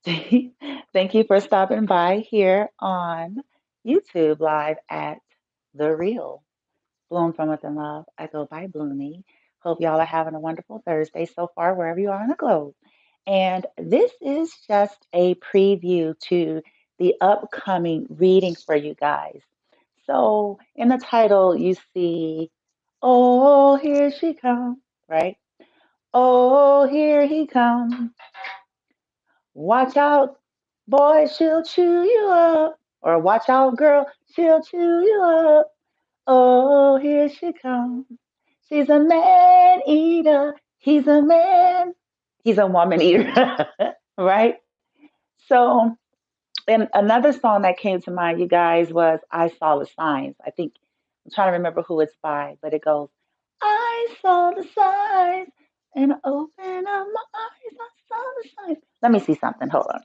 Thank you for stopping by here on YouTube Live at The Real Bloom from Within Love. I go by Bloomy. Hope y'all are having a wonderful Thursday so far, wherever you are on the globe. And this is just a preview to the upcoming reading for you guys. So, in the title, you see, "Oh, here she comes," right? "Oh, here he comes. Watch out, boy, she'll chew you up." Or "Watch out, girl, she'll chew you up. Oh, here she comes. She's a man eater. He's a man. He's a woman eater." Right? So, and another song that came to mind, you guys, was "I Saw the Signs." I think I'm trying to remember who it's by, but it goes, "I saw the signs and open up my eyes. I saw the signs." Let me see something. Hold on.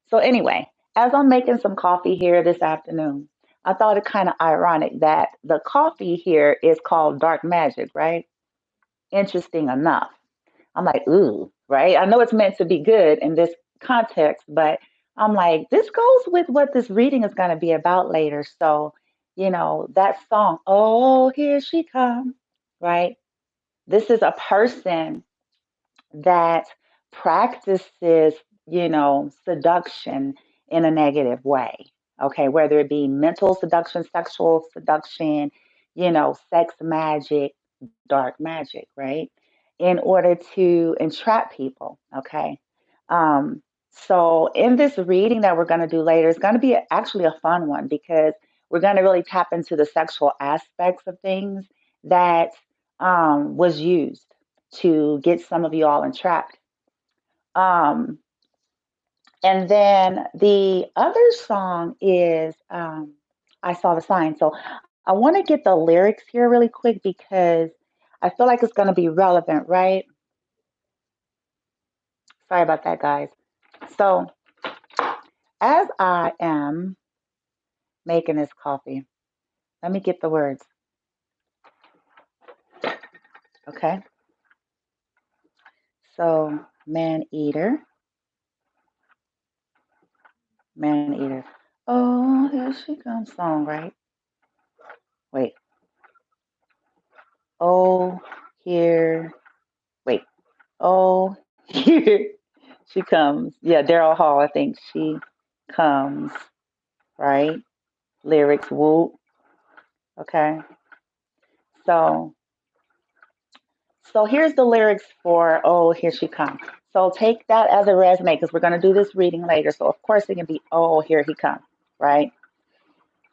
So anyway, as I'm making some coffee here this afternoon, I thought it kind of ironic that the coffee here is called dark magic, right? Interesting enough. I'm like, ooh, right? I know it's meant to be good in this context, but I'm like, this goes with what this reading is going to be about later. So, that song, "Oh, here she comes," right? This is a person that practices, seduction in a negative way. Okay, whether it be mental seduction, sexual seduction, sex magic, dark magic, right? In order to entrap people. Okay. So in this reading that we're going to do later, it's going to be actually a fun one because we're going to really tap into the sexual aspects of things that was used to get some of you all entrapped. Um, and then the other song is "I Saw the Sign." So I want to get the lyrics here really quick because I feel like it's going to be relevant, right? Sorry about that, guys. So as I am making this coffee, let me get the words, okay? So, man eater, man eater. Oh, here she comes song, right? Wait. Oh, here. Wait. Oh, here she comes. Yeah, Daryl Hall, I think she comes, right? Lyrics, whoop. Okay. So, so here's the lyrics for "Oh, Here She Comes." So take that as a resume because we're going to do this reading later. So of course it can be "Oh, here he comes," right?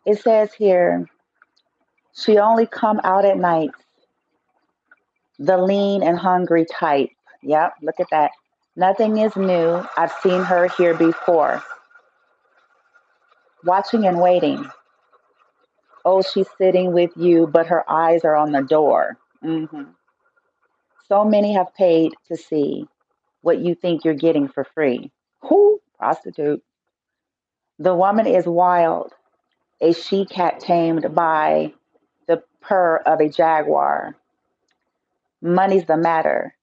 It says here, "She only come out at night, the lean and hungry type." Yep, look at that. "Nothing is new. I've seen her here before. Watching and waiting. Oh, she's sitting with you, but her eyes are on the door. So many have paid to see what you think you're getting for free. Who? Prostitute. The woman is wild, a she cat tamed by the purr of a jaguar. Money's the matter.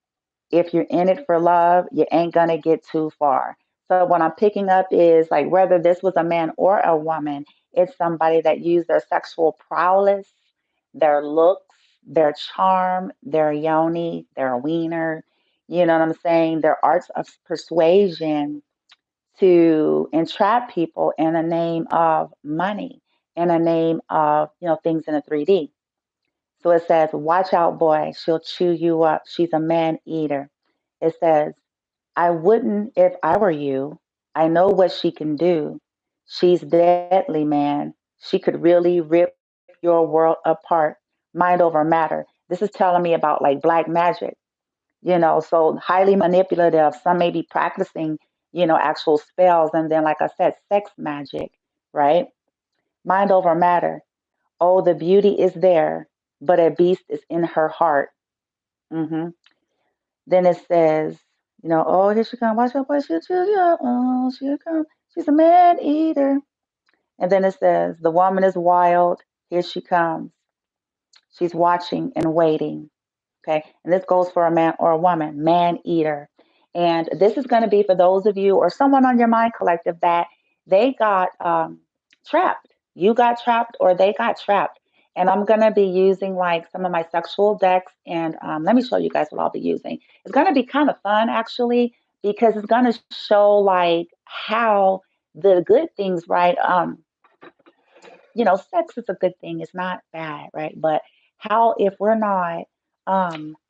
If you're in it for love, you ain't gonna get too far." So what I'm picking up is like whether this was a man or a woman, it's somebody that used their sexual prowess, their looks, their charm, their yoni, their wiener, you know what I'm saying? Their arts of persuasion to entrap people in the name of money, in the name of, things in the 3D. So it says, "Watch out, boy. She'll chew you up. She's a man eater." It says, "I wouldn't if I were you. I know what she can do. She's deadly, man. She could really rip your world apart. Mind over matter." This is telling me about like black magic, so highly manipulative. Some may be practicing, actual spells. And then, like I said, sex magic, right? Mind over matter. Oh, the beauty is there, but a beast is in her heart. hmm Then it says, "Oh, here she comes. Watch out, boy, she'll chew you up. Oh, she'll come. She's a man eater." And then it says, "The woman is wild. Here she comes. She's watching and waiting." Okay. And this goes for a man or a woman, man eater. And this is going to be for those of you or someone on your mind collective that they got trapped. You got trapped or they got trapped. And I'm going to be using like some of my sexual decks. And let me show you guys what I'll be using. It's going to be kind of fun, actually, because it's going to show like how the good things, right? Sex is a good thing. It's not bad, right? But how if we're not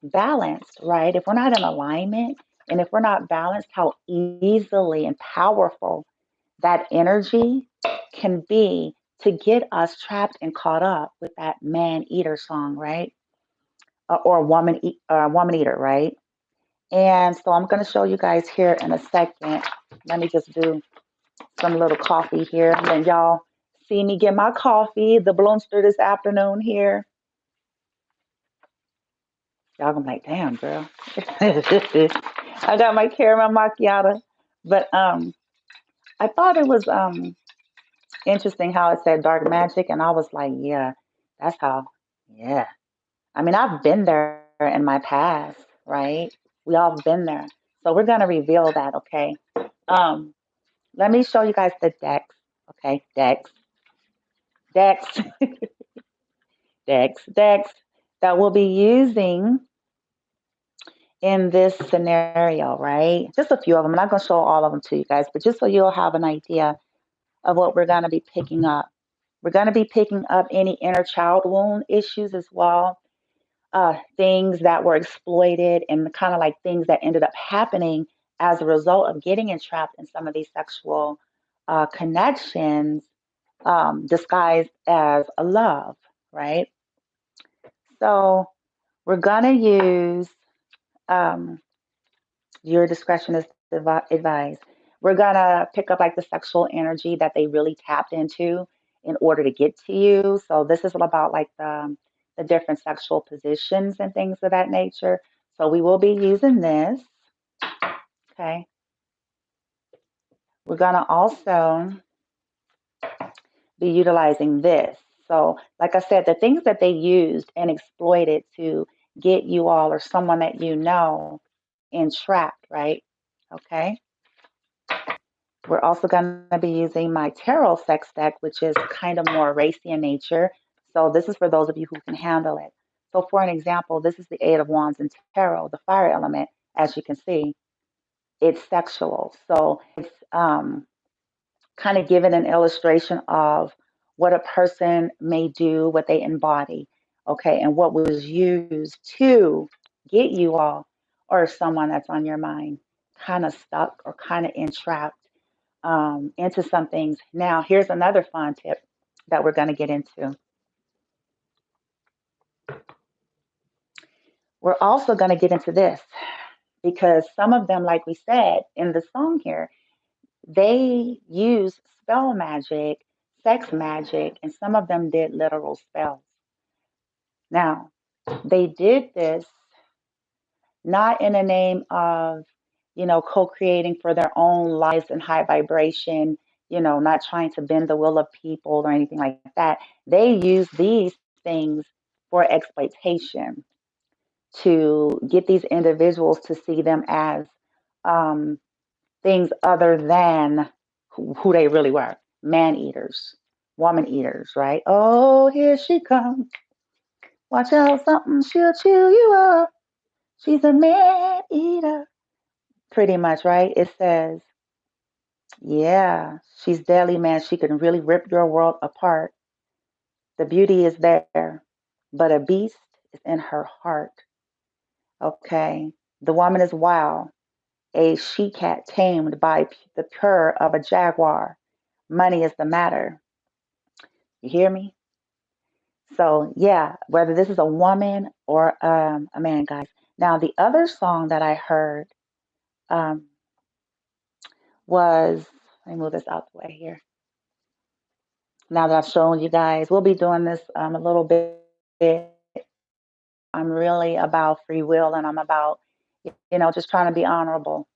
balanced, right? If we're not in alignment and if we're not balanced, how easily and powerful that energy can be to get us trapped and caught up with that man eater song, right? Or woman eater, right? And so I'm going to show you guys here in a second. Let me just do some little coffee here. And then y'all see me get my coffee, the Bloomster this afternoon here. Y'all gonna be like, damn, girl. I got my caramel macchiato. But I thought it was interesting how it said dark magic, and I was like, yeah, that's how, yeah. I mean, I've been there in my past, right? We all been there. So we're gonna reveal that, okay? Um, Let me show you guys the decks. Okay, decks, decks that we'll be using in this scenario, right? Just a few of them. I'm not going to show all of them to you guys, but just so you'll have an idea of what we're going to be picking up. We're going to be picking up any inner child wound issues as well, things that were exploited and kind of like things that ended up happening as a result of getting entrapped in some of these sexual connections disguised as a love, right? So we're going to use your discretion is advised. We're going to pick up like the sexual energy that they really tapped into in order to get to you. So this is all about like the different sexual positions and things of that nature. So we will be using this. Okay. We're going to also be utilizing this. So, like I said, the things that they used and exploited to get you all or someone that you know entrapped, right? Okay. We're also going to be using my tarot sex deck, which is kind of more racy in nature. So, this is for those of you who can handle it. So, for an example, this is the Eight of Wands in tarot, the fire element, as you can see, it's sexual. So, it's kind of giving an illustration of what a person may do, what they embody, okay, and what was used to get you all or someone that's on your mind kind of stuck or kind of entrapped into some things. Now, here's another fun tip that we're going to get into. We're also going to get into this because some of them, like we said in the song here, they use spell magic, sex magic, and some of them did literal spells. Now, they did this not in the name of, co-creating for their own lives and high vibration, not trying to bend the will of people or anything like that. They use these things for exploitation to get these individuals to see them as um, things other than who they really were, man eaters, woman eaters, right? Oh, here she comes. Watch out, something, she'll chew you up. She's a man eater. Pretty much, right? It says, yeah, she's deadly, man. She can really rip your world apart. The beauty is there, but a beast is in her heart. Okay. The woman is wild, a she cat tamed by the purr of a jaguar. Money is the matter. You hear me? So, yeah, whether this is a woman or a man, guys. Now, the other song that I heard um, was, let me move this out the way here. Now that I've shown you guys, we'll be doing this a little bit. I'm really about free will and I'm about, just trying to be honorable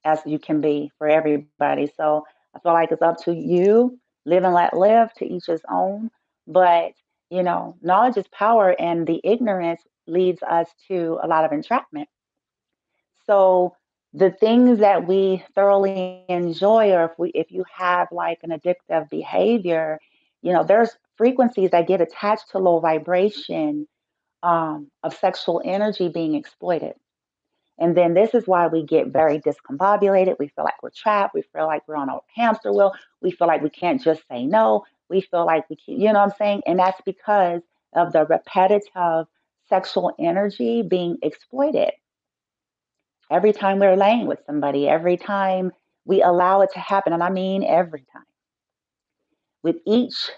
as you can be for everybody. So I feel like it's up to you. Live and let live, to each his own. But, knowledge is power and the ignorance leads us to a lot of entrapment. So the things that we thoroughly enjoy, or if you have like an addictive behavior, there's frequencies that get attached to low vibration of sexual energy being exploited. And then this is why we get very discombobulated. We feel like we're trapped. We feel like we're on a hamster wheel. We feel like we can't just say no. We feel like we can't, you know what I'm saying? And that's because of the repetitive sexual energy being exploited every time we're laying with somebody, every time we allow it to happen. And I mean every time. With each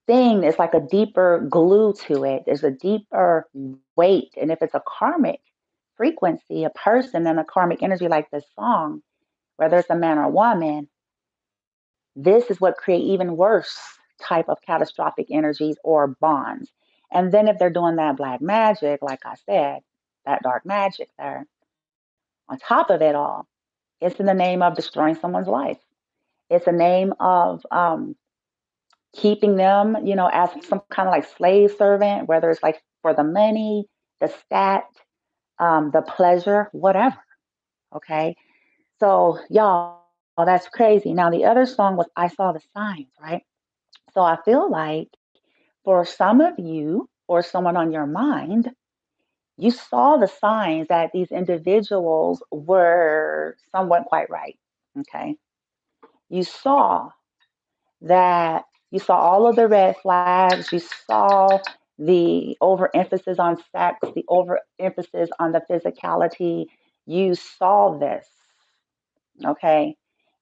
thing, it's like a deeper glue to it. There's a deeper weight. And if it's a karmic frequency, a person, and a karmic energy like this song, whether it's a man or a woman, this is what create even worse type of catastrophic energies or bonds. And then if they're doing that black magic, like I said, that dark magic there, on top of it all, it's in the name of destroying someone's life. It's a name of keeping them, as some kind of like slave servant, whether it's like for the money, the stat, the pleasure, whatever. Okay. So, y'all, that's crazy. Now, the other song was I Saw the Signs, right? So I feel like for some of you or someone on your mind, you saw the signs that these individuals were somewhat quite right. Okay. You saw that you saw all of the red flags, you saw the overemphasis on sex, the overemphasis on the physicality. You saw this, okay?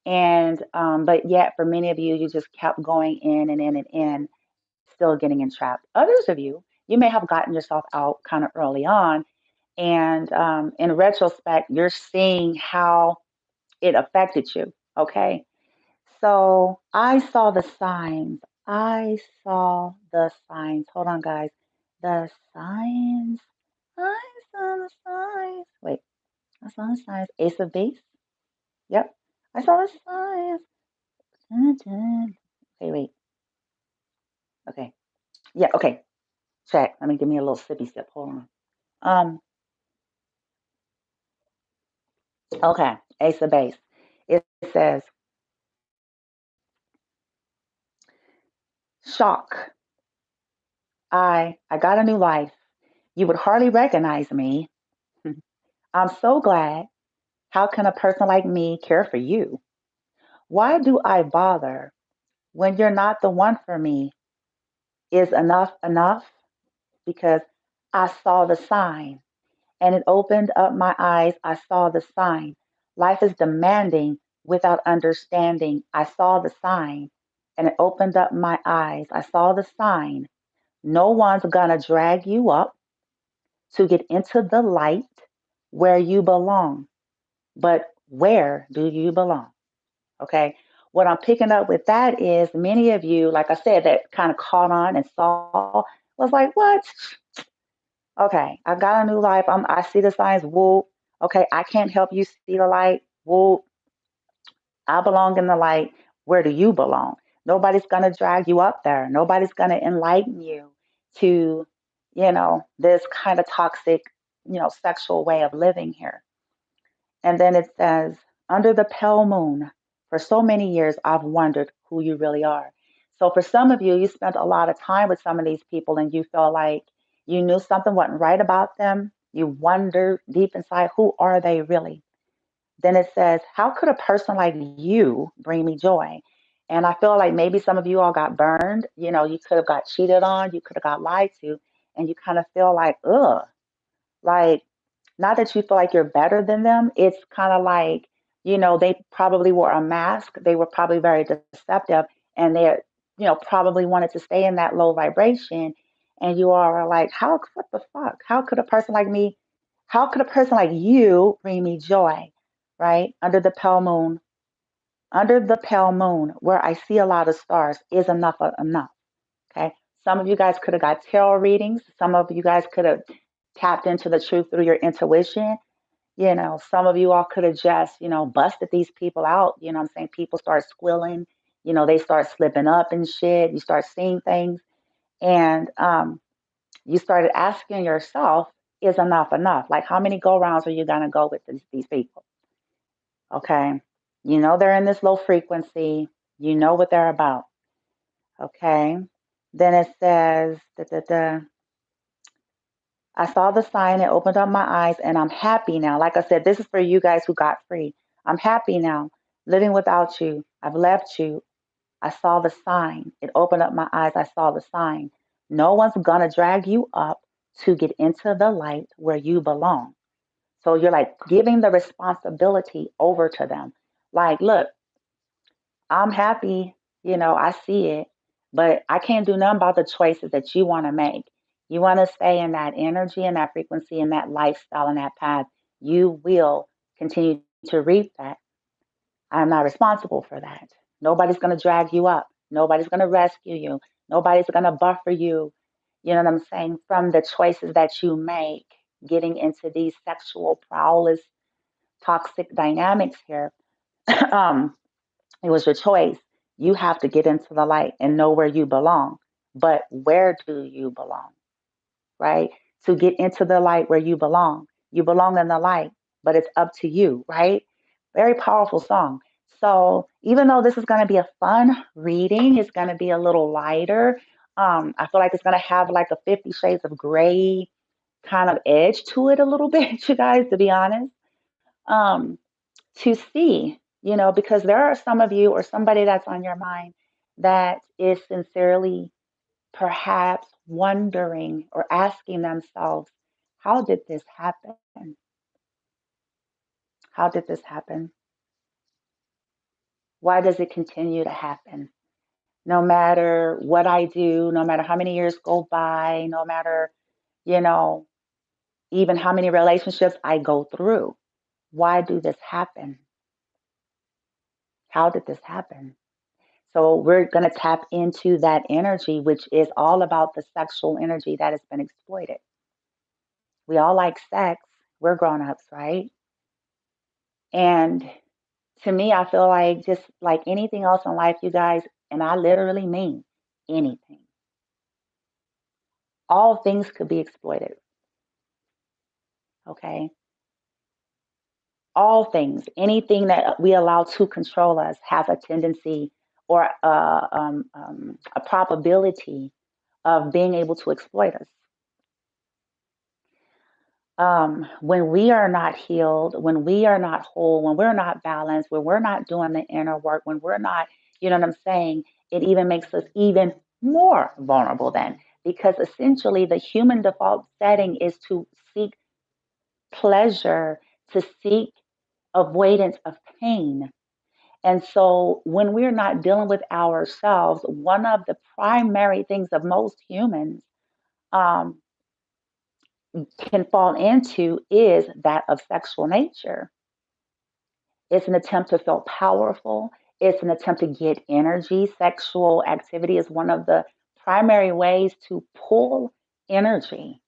And but yet for many of you, you just kept going in and in and in, still getting entrapped. Others of you, you may have gotten yourself out kind of early on, and in retrospect, you're seeing how it affected you, okay? So I saw the signs. I saw the signs. Hold on, guys. The signs. I saw the signs. Wait, I saw the signs. Ace of base. Yep. I saw the signs. Dun, dun. Okay, wait. Okay. Yeah, okay. Check. Let me give me a little sippy sip. Hold on. Okay. Ace of base. It says, shock. I got a new life. You would hardly recognize me. I'm so glad. How can a person like me care for you? Why do I bother when you're not the one for me? Is enough enough? Because I saw the sign and it opened up my eyes. I saw the sign. Life is demanding without understanding. I saw the sign and it opened up my eyes. I saw the sign. No one's gonna drag you up to get into the light where you belong. But where do you belong? Okay. What I'm picking up with that is many of you, like I said, that kind of caught on and saw was like, what? Okay, I got a new life. I see the signs. Whoop. Okay, I can't help you see the light. Whoop. I belong in the light. Where do you belong? Nobody's gonna drag you up there. Nobody's gonna enlighten you to, this kind of toxic, sexual way of living here. And then it says, under the pale moon, for so many years, I've wondered who you really are. So for some of you, you spent a lot of time with some of these people and you feel like you knew something wasn't right about them. You wonder deep inside, who are they really? Then it says, how could a person like you bring me joy? And I feel like maybe some of you all got burned. You could have got cheated on, you could have got lied to, and you kind of feel like, ugh, like, not that you feel like you're better than them. It's kind of like, they probably wore a mask. They were probably very deceptive and they, probably wanted to stay in that low vibration. And you are like, what the fuck? How could a person like me, how could a person like you bring me joy? Right? Under the pale moon, where I see a lot of stars is enough. Okay. Some of you guys could have got tarot readings. Some of you guys could have tapped into the truth through your intuition. Some of you all could have just, busted these people out. I'm saying? People start squilling, they start slipping up and shit. You start seeing things. And you started asking yourself, is enough enough? Like, how many go rounds are you going to go with these people? Okay. You know they're in this low frequency. You know what they're about. Okay. Then it says, da, da, da, I saw the sign, it opened up my eyes, and I'm happy now. Like I said, this is for you guys who got free. I'm happy now, living without you. I've left you. I saw the sign. It opened up my eyes. I saw the sign. No one's going to drag you up to get into the light where you belong. So you're like giving the responsibility over to them. Like, look, I'm happy, I see it, but I can't do nothing about the choices that you want to make. You want to stay in that energy and that frequency and that lifestyle and that path. You will continue to reap that. I'm not responsible for that. Nobody's going to drag you up. Nobody's going to rescue you. Nobody's going to buffer you. You know what I'm saying? From the choices that you make, getting into these sexual prowess, toxic dynamics here. um, it was your choice. You have to get into the light and know where you belong. But where do you belong? Right? To get into the light where you belong. You belong in the light, but it's up to you, right? Very powerful song. So even though this is going to be a fun reading, it's going to be a little lighter. I feel like it's going to have like a 50 Shades of Gray kind of edge to it a little bit, you guys, to be honest. Um, to see, because there are some of you or somebody that's on your mind that is sincerely perhaps wondering or asking themselves, how did this happen? How did this happen? Why does it continue to happen? No matter what I do, no matter how many years go by, no matter, you know, even how many relationships I go through, why do this happen? How did this happen? So we're going to tap into that energy, which is all about the sexual energy that has been exploited. We all like sex. We're grown-ups, right? And to me, I feel like just like anything else in life, you guys, and I literally mean anything, all things could be exploited, okay? All things, anything that we allow to control us has a tendency or a probability of being able to exploit us. When we are not healed, when we are not whole, when we're not balanced, when we're not doing the inner work, when we're not, you know what I'm saying, it even makes us even more vulnerable then. Because essentially, the human default setting is to seek pleasure, to seek avoidance of pain. And so, when we're not dealing with ourselves, one of the primary things of most humans um, can fall into is that of sexual nature. It's an attempt to feel powerful. It's an attempt to get energy. Sexual activity is one of the primary ways to pull energy,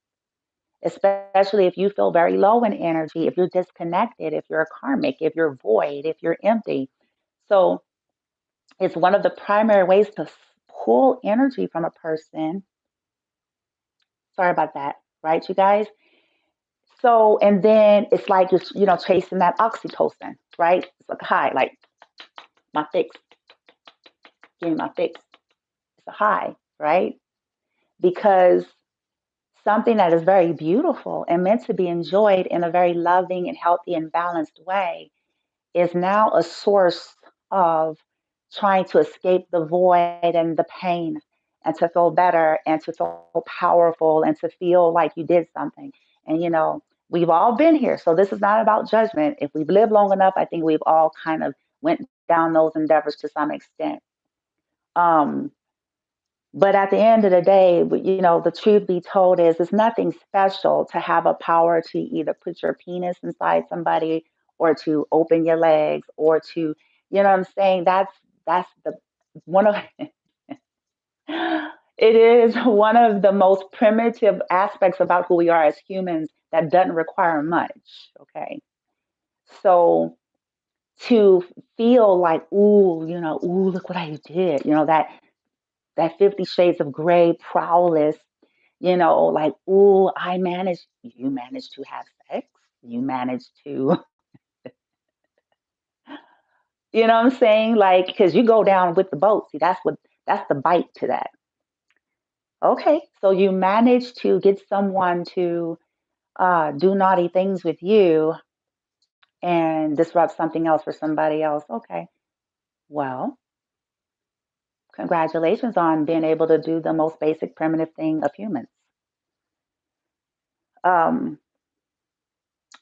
especially if you feel very low in energy, if you're disconnected, if you're a karmic, if you're void, if you're empty. So it's one of the primary ways to pull energy from a person. Sorry about that, right, you guys? So, and then it's like you're, chasing that oxytocin, right? It's like high, like my fix, give me my fix. It's a high, right? Because something that is very beautiful and meant to be enjoyed in a very loving and healthy and balanced way is now a source of trying to escape the void and the pain and to feel better and to feel powerful and to feel like you did something. And, we've all been here. So this is not about judgment. If we've lived long enough, I think we've all kind of went down those endeavors to some extent. Um, but at the end of the day, the truth be told is it's nothing special to have a power to either put your penis inside somebody or to open your legs or to, you know what I'm saying? That's the one of it is one of the most primitive aspects about who we are as humans that doesn't require much. Okay. So to feel like, ooh, ooh, look what I did, that 50 Shades of Gray prowess, like, ooh, you managed to have sex, you managed to, You know what I'm saying? Like, because you go down with the boat. See, that's the bite to that. Okay, so you manage to get someone to do naughty things with you and disrupt something else for somebody else. Okay, well, congratulations on being able to do the most basic primitive thing of humans. Um,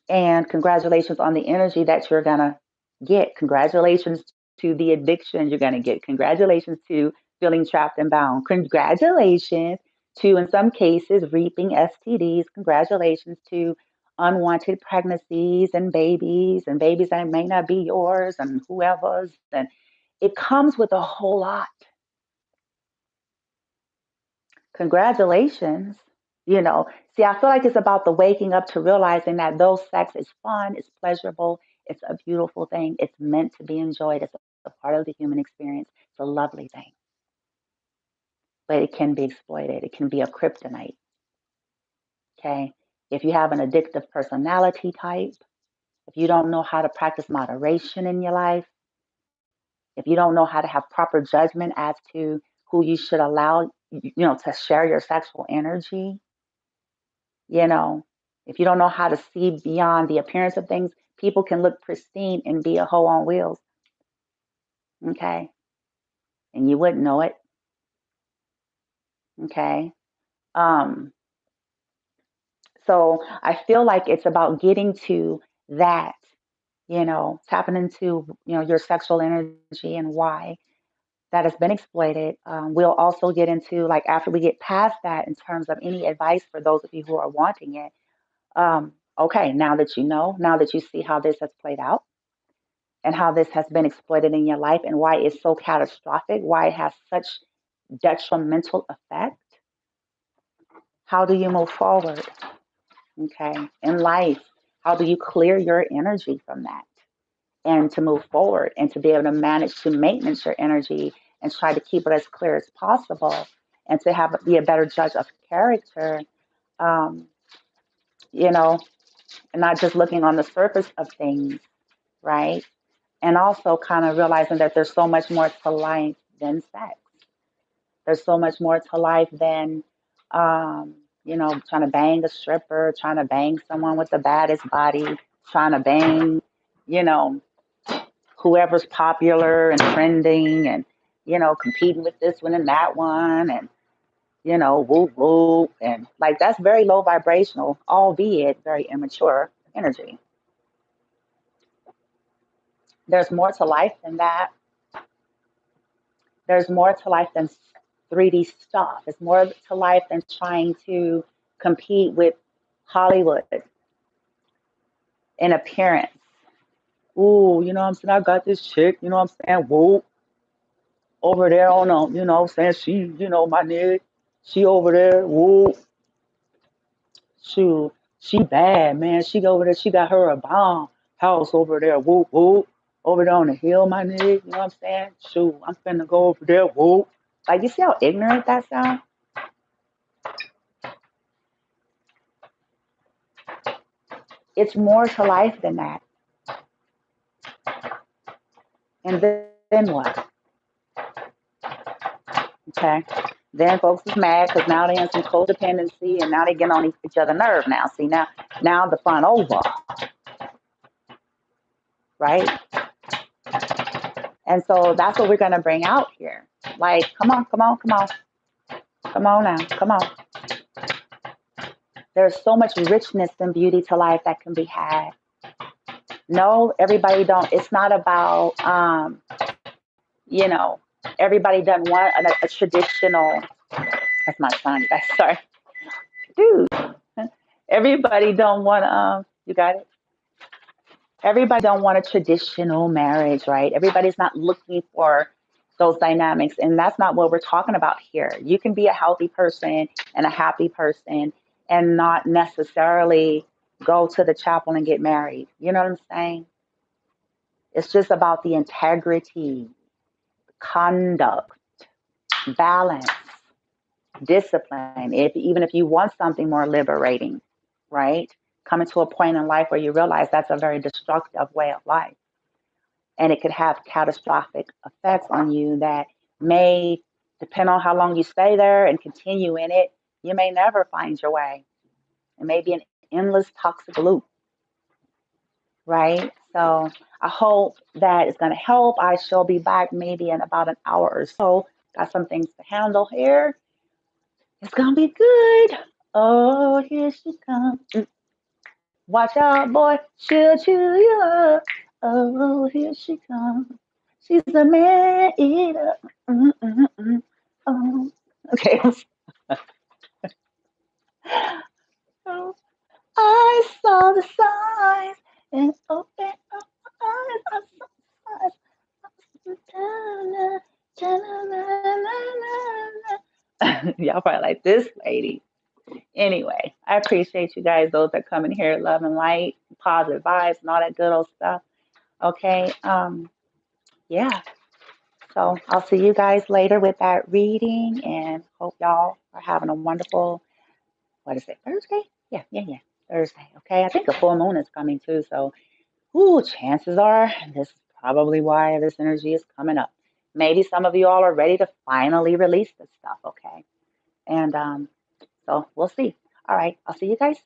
and congratulations on the energy that you're going to get. Congratulations to the addiction you're going to get. Congratulations to feeling trapped and bound. Congratulations to, in some cases, reaping STDs. Congratulations to unwanted pregnancies and babies that may not be yours and whoever's. And it comes with a whole lot. Congratulations. See, I feel like it's about the waking up to realizing that though sex is fun, it's pleasurable, it's a beautiful thing, it's meant to be enjoyed, it's a part of the human experience, it's a lovely thing, but it can be exploited. It can be a kryptonite. Okay. If you have an addictive personality type, if you don't know how to practice moderation in your life, if you don't know how to have proper judgment as to who you should allow, to share your sexual energy, You know, if you don't know how to see beyond the appearance of things, people can look pristine and be a hoe on wheels, okay? And you wouldn't know it, okay? Um, so I feel like it's about getting to that, tapping into, your sexual energy and why that has been exploited. We'll also get into, like, after we get past that, in terms of any advice for those of you who are wanting it. Okay, now that you see how this has played out, and how this has been exploited in your life and why it's so catastrophic, why it has such detrimental effect. How do you move forward? Okay. In life, how do you clear your energy from that and to move forward and to be able to manage to maintenance your energy and try to keep it as clear as possible and to be a better judge of character, um, you know, and not just looking on the surface of things, right? And also kind of realizing that there's so much more to life than sex. There's so much more to life than, trying to bang a stripper, trying to bang someone with the baddest body, trying to bang, you know, whoever's popular and trending and, competing with this one and that one and, whoop, whoop. And like that's very low vibrational, albeit very immature energy. There's more to life than that. There's more to life than 3D stuff. It's more to life than trying to compete with Hollywood in appearance. Ooh, you know what I'm saying? I got this chick, you know what I'm saying? Whoa, over there on, you know what I'm saying? She, my nigga, she over there. Whoa, shoot, she bad, man. She over there, she got her a bomb house over there. Whoa, whoa, over there on the hill, my nigga. You know what I'm saying? Shoot, I'm finna go over there. Whoa. Like, you see how ignorant that sounds? It's more to life than that. And then what? Okay. Then folks is mad because now they in some codependency and now they get on each other nerve now. See now the fun over, right? And so that's what we're gonna bring out here. Like, come on, come on, come on, come on now, come on. There's so much richness and beauty to life that can be had. No, everybody don't. It's not about you know, everybody doesn't want a traditional. That's my son. That's sorry, dude. Everybody don't want you got it. Everybody don't want a traditional marriage, right? Everybody's not looking for those dynamics, and that's not what we're talking about here. You can be a healthy person and a happy person and not necessarily go to the chapel and get married. You know what I'm saying? It's just about the integrity, conduct, balance, discipline. Even if you want something more liberating, right? Coming to a point in life where you realize that's a very destructive way of life. and it could have catastrophic effects on you that may depend on how long you stay there and continue in it. You may never find your way. It may be an endless toxic loop, right? So I hope that is going to help. I shall be back maybe in about an hour or so. Got some things to handle here. It's going to be good. Oh, here she comes. Watch out, boy. She'll chew you up. Oh, here she comes. She's a man eater. Oh. Okay. Oh, I saw the signs and opened up my eyes. I saw the signs. Y'all probably like this lady. Anyway, I appreciate you guys, those that come in here, love and light, positive vibes, and all that good old stuff. Okay. Yeah. So I'll see you guys later with that reading and hope y'all are having a wonderful, what is it, Thursday? Yeah. Thursday. Okay. I think a full moon is coming too. So, chances are this is probably why this energy is coming up. Maybe some of you all are ready to finally release this stuff. Okay. And so we'll see. All right. I'll see you guys soon.